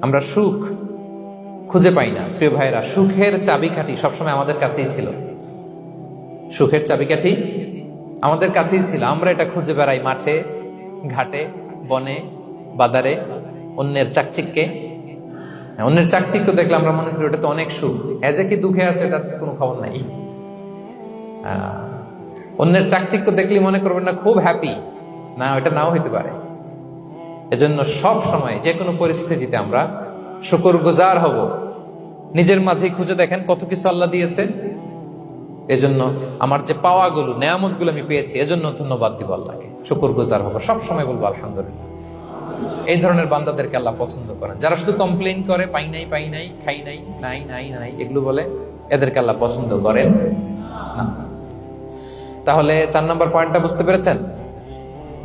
আমরা সুখ খুঁজে পাই না প্রিয় ভাইরা। সুখের চাবিকাঠি সবসময় আমাদের কাছেই ছিল। সুখের চাবিকাঠি আমাদের কাছেই ছিল। আমরা এটা খুঁজে বেড়াই মাঠে, ঘাটে, বনে, বাজারে, অন্যের চাকচিক্যে। অন্যের চাকচিক্য দেখলে আমরা মনে করি ওটা তো অনেক সুখ। এজে কি দুঃখে আছে এটার কোনো খবর নাই। অন্যের চাকচিক্য দেখলে মনে করবেন না খুব হ্যাপি, না ওটা নাও হইতে পারে। এজন্য সব সময় যে কোনো পরিস্থিতিতে আমরা শুকরগুজার হব। নিজের মাঝেই খুঁজে দেখেন কত কিছু আল্লাহ দিয়েছে। এজন্য আমার যে পাওয়াগুলো, নেয়ামতগুলো আমি পেয়েছি, এজন্য ধন্যবাদ দিব আল্লাহকে, শুকরগুজার হব, সব সময় বলবো আলহামদুলিল্লাহ। এই ধরনের বান্দাদেরকে আল্লাহ পছন্দ করেন। যারা শুধু কমপ্লেইন করে পাই নাই, খাই নাই, নাই নাই নাই এগুলো বলে, এদেরকে আল্লাহ পছন্দ করেন না। তাহলে 4 নম্বর পয়েন্টটা বুঝতে পেরেছেন?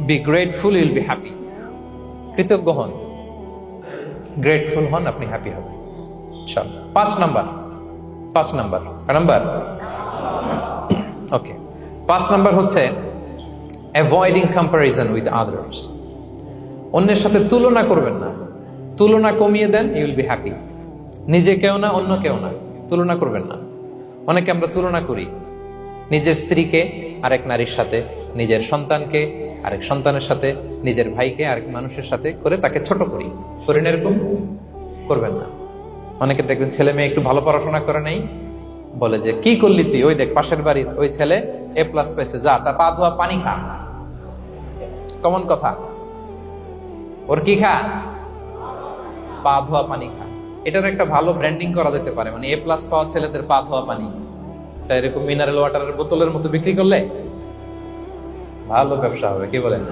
Be grateful, you'll be happy. কৃতজ্ঞ হন, গ্রেটফুল হন, আপনি হ্যাপি হবেন। চল 5 নাম্বার ওকে। 5 নাম্বার হচ্ছে অ্যাভয়েডিং কম্পারিজন উইথ আদার্স। অন্যের সাথে তুলনা করবেন না। তুলনা কমিয়ে দেন, ইউ উইল বি হ্যাপি। নিজে কেউ না, অন্য কেউ না, তুলনা করবেন না। অনেকে আমরা তুলনা করি, নিজের স্ত্রীকে আরেক নারীর সাথে, নিজের সন্তানকে আরেক সন্তানের সাথে, নিজের ভাইকে আরেক মানুষের সাথে করে তাকে ছোট করি। করেন এরকম? করবেন না। অনেকে দেখবেন ছেলে মেয়ে একটু ভালো পড়াশোনা করে নেই, বলে যে কি করলি তুই, ওই দেখ পাশের বাড়ির ওই ছেলে A+ পাইছে, যা তার পা ধোয়া পানি খা। কমন কথা, ওর কি খা? পা ধোয়া পানি খা। এটার একটা ভালো ব্র্যান্ডিং করা যেতে পারে, মানে A+ পাওয়া ছেলেদের পা ধোয়া পানি, এটা এরকম মিনারেল ওয়াটারের বোতলের মতো বিক্রি করলে ভালো ব্যবসা হবে। কি বলেন?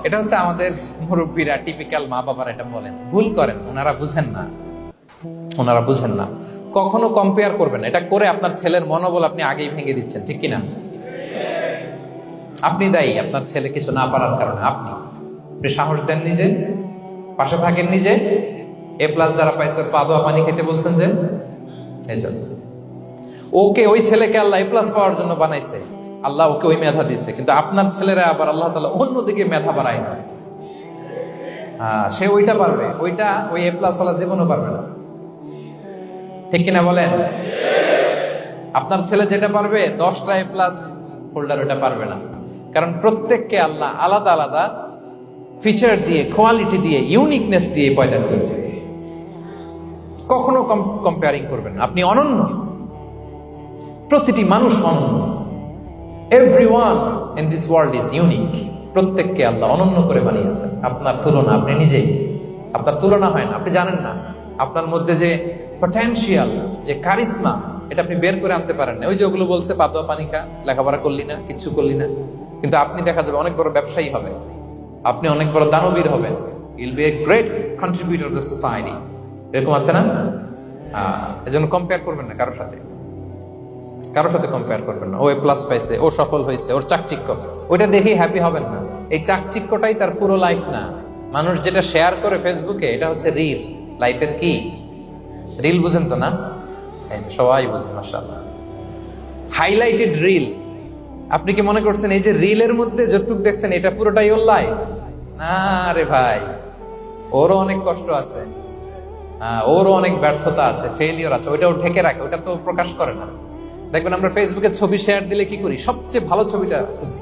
এটা হচ্ছে আমাদের মুরব্বীরা, টিপিক্যাল মা বাবারা এটা বলেন, ভুল করেন, ওনারা বুঝেন না। কখনো কম্পেয়ার করবেন না। এটা করে আপনার ছেলের মনোবল আপনি আগেই ভেঙে দিচ্ছেন, ঠিক কিনা? আপনি দায়ী আপনার ছেলে কিছু না পারার কারণে। আপনি সাহস দেন নিজে, পাশে থাকেন নিজে। A+ যারা পাইছে পা ধোয়া পানি খেতে বলছেন যে, এই জন্য ওকে, ওই ছেলেকে আল্লাহ A+ পাওয়ার জন্য বানাইছে। আল্লাহ ওকে ওই মেধা দিচ্ছে, কিন্তু আপনার ছেলেরা আবার আল্লাহ তাআলা অন্যদিকে মেধা বাড়াই দিচ্ছে। সে ওইটা পারবে, ওইটা ওই A+ ওয়ালা জীবনও পারবে না, ঠিক কিনা বলেন? আপনার ছেলে যেটা পারবে 10টা A+ হোল্ডার ওটা পারবে না। কারণ প্রত্যেককে আল্লাহ আলাদা আলাদা ফিচার দিয়ে, কোয়ালিটি দিয়ে, ইউনিকনেস দিয়ে পয়দা করেছে। কখনো কম্পেয়ারিং করবেন না। আপনি অনন্য, প্রতিটি মানুষ অনন্য। Everyone in this world is unique. প্রত্যেককে আল্লাহ অনন্য করে বানিয়েছেন। আপনার তুলনা আপনি নিজেই, আপনার তুলনা হয় না। আপনি জানেন না আপনার মধ্যে যে পটেনশিয়াল, যে কারিশমা, এটা আপনি বের করে আনতে পারেন না। ওই যে ওগুলো বলছে পা ধোয়া পানি খা, লেখাপড়া করলি না, কিচ্ছু করলি না, কিন্তু আপনি দেখা যাবে অনেক বড় ব্যবসায়ী হবে, আপনি অনেক বড় দানবীর হবেন। You'll B a great contributor two society. এরকম আছে না? এজন্য কম্পেয়ার করবেন না কারোর সাথে কম্পেয়ার করবেন না। ও A+ পাইছে, ও সফল হয়েছে, ওর চাকচিক্য, ওইটা দেখেই হ্যাপি হবেন না। এই চাকচিক্যটাই তার পুরো লাইফ না। মানুষ যেটা শেয়ার করে ফেসবুকে, এটা হচ্ছে রিল। লাইফের কি রিল? বুঝেন তো না? সবাই বুঝেন, মাশাআল্লাহ। Highlighted reel. আপনি কি মনে করছেন এই যে রিলের মধ্যে যতটুকু দেখছেন এটা পুরোটাই ওর লাইফ? না রে ভাই, ওরও অনেক কষ্ট আছে, ওরও অনেক ব্যর্থতা আছে, ফেলিওর আছে, ওইটাও ঢেকে রাখে, ওটা তো প্রকাশ করে না। দেখবেন আমরা ফেসবুকে ছবি শেয়ার দিলে কি করি? সবচেয়ে ভালো ছবিটা খুঁজি।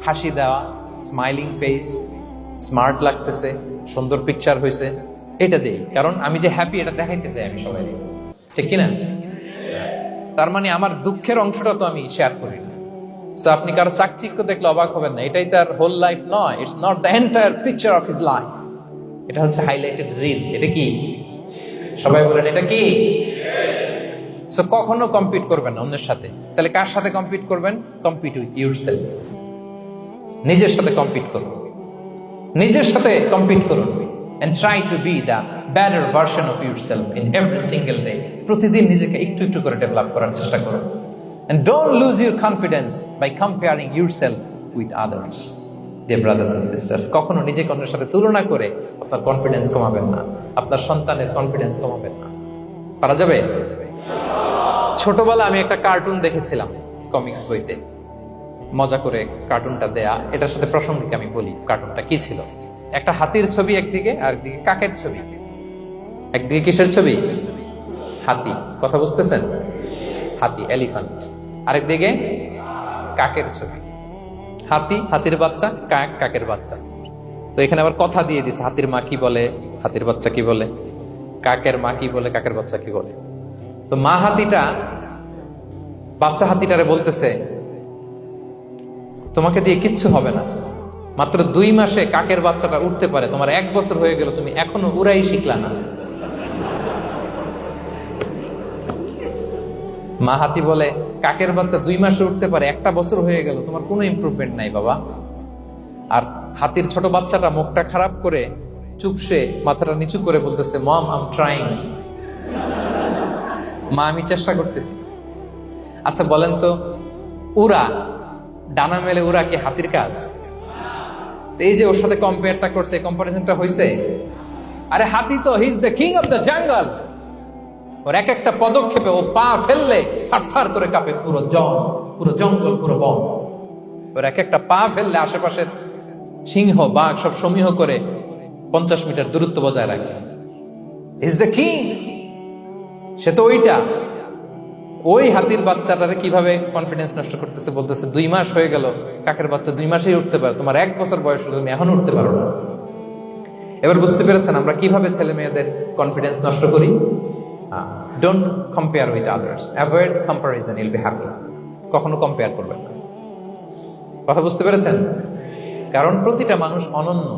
হাসি দেওয়া, স্মাইলিং ফেস, স্মার্ট লাগতেছে, সুন্দর পিকচার হয়েছে, এটা দেই। কারণ আমি যে হ্যাপি এটা দেখাইতে চাই আমি সবাই, ঠিক কিনা? তার মানে আমার দুঃখের অংশটা তো আমি শেয়ার করি না। সো আপনি কারো চাকচিক্য দেখলে অবাক হবেন না। এটাই তার হোল লাইফ নয়। It's not the entire picture of his life. এটা হচ্ছে হাইলাইটেড রিল। এটা কি? সবাই বলেন এটা কি? সো কখনো কম্পিট করবেন না অন্যের সাথে। তাহলে কার সাথে কম্পিট করবেন? Compete with yourself. নিজের সাথে কম্পিট করুন, নিজের সাথে কম্পিট করুন। and try to be the better version of yourself in every single day. প্রতিদিন নিজেকে একটু একটু করে ডেভেলপ করার চেষ্টা করুন। and don't lose your confidence by comparing yourself with others. Dear brothers and sisters, কখনো নিজেকে অন্যের সাথে তুলনা করে আপনার কনফিডেন্স কমাবেন না, আপনার সন্তানের কনফিডেন্স কমাবেন না। পারা যাবে? ছোটবেলা আমি একটা কার্টুন দেখেছিলাম কমিক্স বইতে, মজা করে কার্টুনটা দেয়া। এটার সাথে প্রাসঙ্গিক আমি বলি কার্টুনটা কি ছিল। একটা হাতির ছবি একদিকে, আর একদিকে কাকের ছবি। একদিকে কিসের ছবি? হাতি। কথা বুঝতেছেন? হাতি, এলিফ্যান্ট। আরেকদিকে কাকের ছবি। হাতি, হাতির বাচ্চা, কাক, কাকের বাচ্চা। তো এখানে আবার কথা দিয়ে দিছে, হাতির মা কি বলে, হাতির বাচ্চা কি বলে, কাকের মা কি বলে, কাকের বাচ্চা কি বলে। তো মা হাতিটা বাচ্চা হাতিটারে বলতেছে, তোমাকে দিয়ে কিচ্ছু হবে না, মাত্র 2 মাসে কাকের বাচ্চাটা উঠতে পারে, তোমার 1 বছর হয়ে গেল, তুমি এখনো উড়াই শিখলা না। মা হাতি বলে, কাকের বাচ্চা 2 মাসে উঠতে পারে, 1টা বছর হয়ে গেল, তোমার কোনো ইমপ্রুভমেন্ট নাই বাবা। আর হাতির ছোট বাচ্চাটা মুখটা খারাপ করে চুপসে মাথাটা নিচু করে বলতেছে, মম আই এম ট্রাইং, মা আমি চেষ্টা করতেছি। আচ্ছা বলেন তো, উড়া, ডানা মেলে উড়া কি হাতির কাজ? এই যে ওর সাথে কম্পেয়ারটা করছে, কম্পারিজনটা হয়েছে। আরে হাতি তো he is the king of the jungle. ওর এক একটা পদক্ষেপে ও পা ফেললে থারথার করে কাঁপে পুরো জঙ্গল, পুরো বন। ওর এক একটা পা ফেললে আশেপাশের সিংহ বাঘ সব সমীহ করে 50 মিটার দূরত্ব বজায় রাখে। ইজ দ্য কিং, সে তো ওইটা। ওই হাতির বাচ্চাটারে কিভাবে কনফিডেন্স নষ্ট করতেছে, বলতেছে 2 মাস হয়ে গেল, কাকের বাচ্চা 2 মাসেই উঠতে পারে, তোমার 1 বছর বয়স হলো, তুমি এখন উঠতে পারো না। এবার বুঝতে পেরেছেন আমরা কিভাবে ছেলে মেয়েদের কনফিডেন্স নষ্ট করি? Don't compare with others, avoid comparison, you'll be happy. কখনো কম্পেয়ার করবেন না। কথা বুঝতে পেরেছেন? কারণ প্রতিটা মানুষ অনন্য।